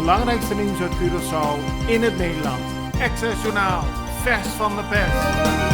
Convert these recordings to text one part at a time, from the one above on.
belangrijkste nieuws uit Curaçao in het Nederland. Extra Journaal, vers van de pers.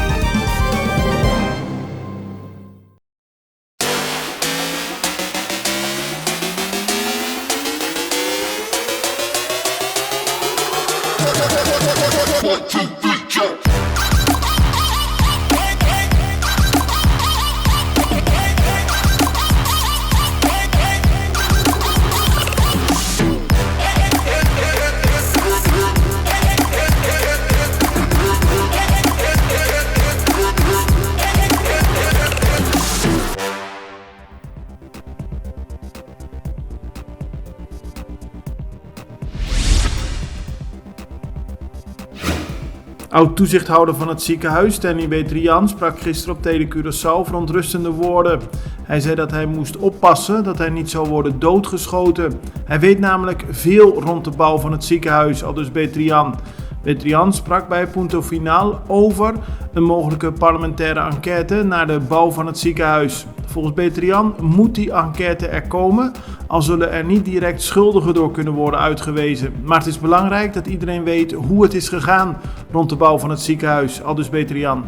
Oud-toezichthouder van het ziekenhuis, Stanley Betrian, sprak gisteren op Tele Curaçao verontrustende woorden. Hij zei dat hij moest oppassen dat hij niet zou worden doodgeschoten. Hij weet namelijk veel rond de bouw van het ziekenhuis, aldus Betrian. Betrian sprak bij Punto Final over een mogelijke parlementaire enquête naar de bouw van het ziekenhuis. Volgens Betrian moet die enquête er komen, al zullen er niet direct schuldigen door kunnen worden uitgewezen. Maar het is belangrijk dat iedereen weet hoe het is gegaan rond de bouw van het ziekenhuis, aldus Betrian.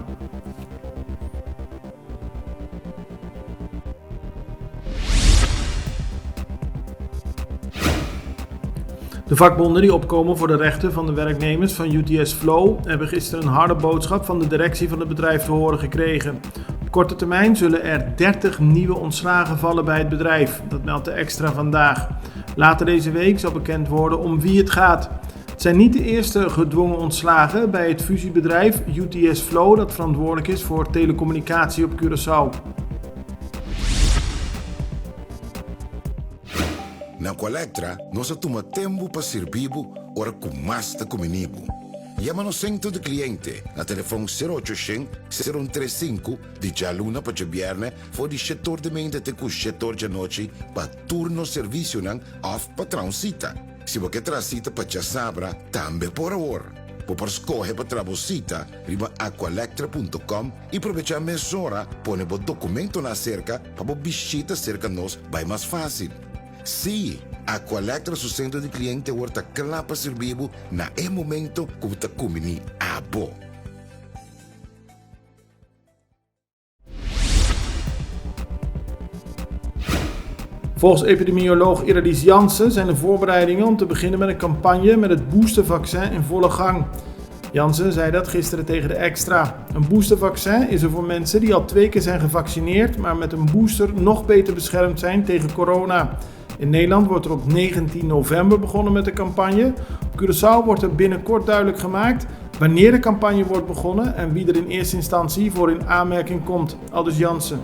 De vakbonden die opkomen voor de rechten van de werknemers van UTS Flow hebben gisteren een harde boodschap van de directie van het bedrijf te horen gekregen. Op korte termijn zullen er 30 nieuwe ontslagen vallen bij het bedrijf. Dat meldt de Extra vandaag. Later deze week zal bekend worden om wie het gaat. Het zijn niet de eerste gedwongen ontslagen bij het fusiebedrijf UTS Flow dat verantwoordelijk is voor telecommunicatie op Curaçao. Na Colectra, nós toma tempo para servir ora com mais de comigo. Llama no centro de cliente na telefone 0800-035 de Jaluna para Viernes voor de setor de mente te setor de noite para turno serviço nan of patrão cita. Se você transita para Sabra, também por hora. Por escolher para trabalhar, riba aqualectra.com e aproveitar a mesura, põe o documento na cerca para visita cerca nós vai mais fácil. Sim, a Colectra su centro de cliente wordt klaar para servir na momento que você comini abo. Volgens epidemioloog Iradis Jansen zijn de voorbereidingen om te beginnen met een campagne met het boostervaccin in volle gang. Jansen zei dat gisteren tegen de Extra. Een boostervaccin is er voor mensen die al 2 keer zijn gevaccineerd, maar met een booster nog beter beschermd zijn tegen corona. In Nederland wordt er op 19 november begonnen met de campagne. Op Curaçao wordt er binnenkort duidelijk gemaakt wanneer de campagne wordt begonnen en wie er in eerste instantie voor in aanmerking komt, aldus Jansen.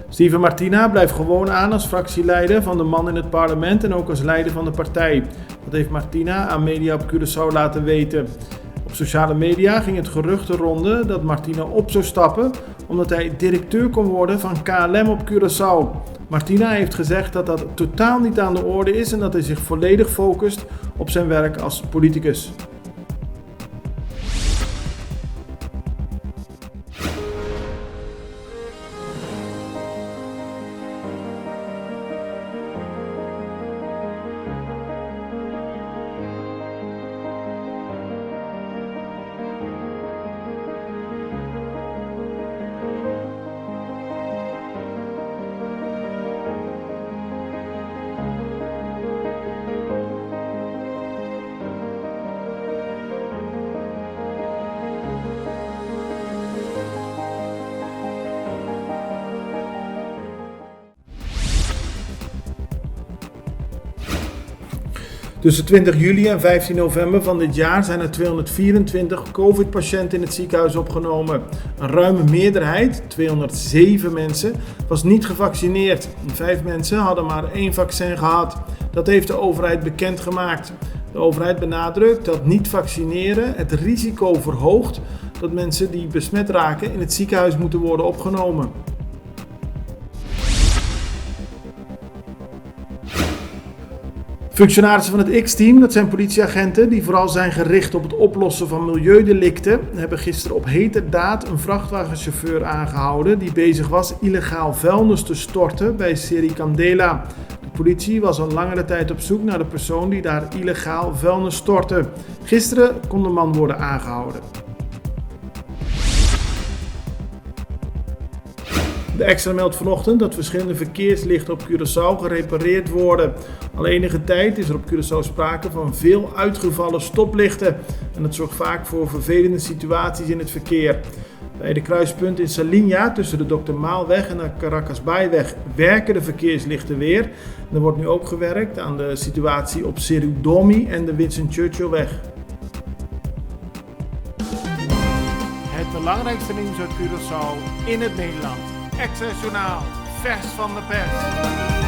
Steven Martina blijft gewoon aan als fractieleider van de Man in het parlement en ook als leider van de partij. Dat heeft Martina aan media op Curaçao laten weten. Op sociale media ging het gerucht de ronde dat Martina op zou stappen omdat hij directeur kon worden van KLM op Curaçao. Martina heeft gezegd dat dat totaal niet aan de orde is en dat hij zich volledig focust op zijn werk als politicus. Tussen 20 juli en 15 november van dit jaar zijn er 224 COVID-patiënten in het ziekenhuis opgenomen. Een ruime meerderheid, 207 mensen, was niet gevaccineerd. 5 mensen hadden maar 1 vaccin gehad. Dat heeft de overheid bekendgemaakt. De overheid benadrukt dat niet vaccineren het risico verhoogt dat mensen die besmet raken in het ziekenhuis moeten worden opgenomen. Functionarissen van het X-team, dat zijn politieagenten die vooral zijn gericht op het oplossen van milieudelicten, hebben gisteren op heterdaad een vrachtwagenchauffeur aangehouden die bezig was illegaal vuilnis te storten bij Seri Candela. De politie was al langere tijd op zoek naar de persoon die daar illegaal vuilnis stortte. Gisteren kon de man worden aangehouden. De Extra meldt vanochtend dat verschillende verkeerslichten op Curaçao gerepareerd worden. Al enige tijd is er op Curaçao sprake van veel uitgevallen stoplichten. En dat zorgt vaak voor vervelende situaties in het verkeer. Bij de kruispunt in Salinha tussen de Dr. Maalweg en de Caracasbaaiweg werken de verkeerslichten weer. En er wordt nu ook gewerkt aan de situatie op Serudomi en de Winston Churchillweg. Het belangrijkste nieuws uit Curaçao in het Nederland. Extra Journaal, vers van de pers.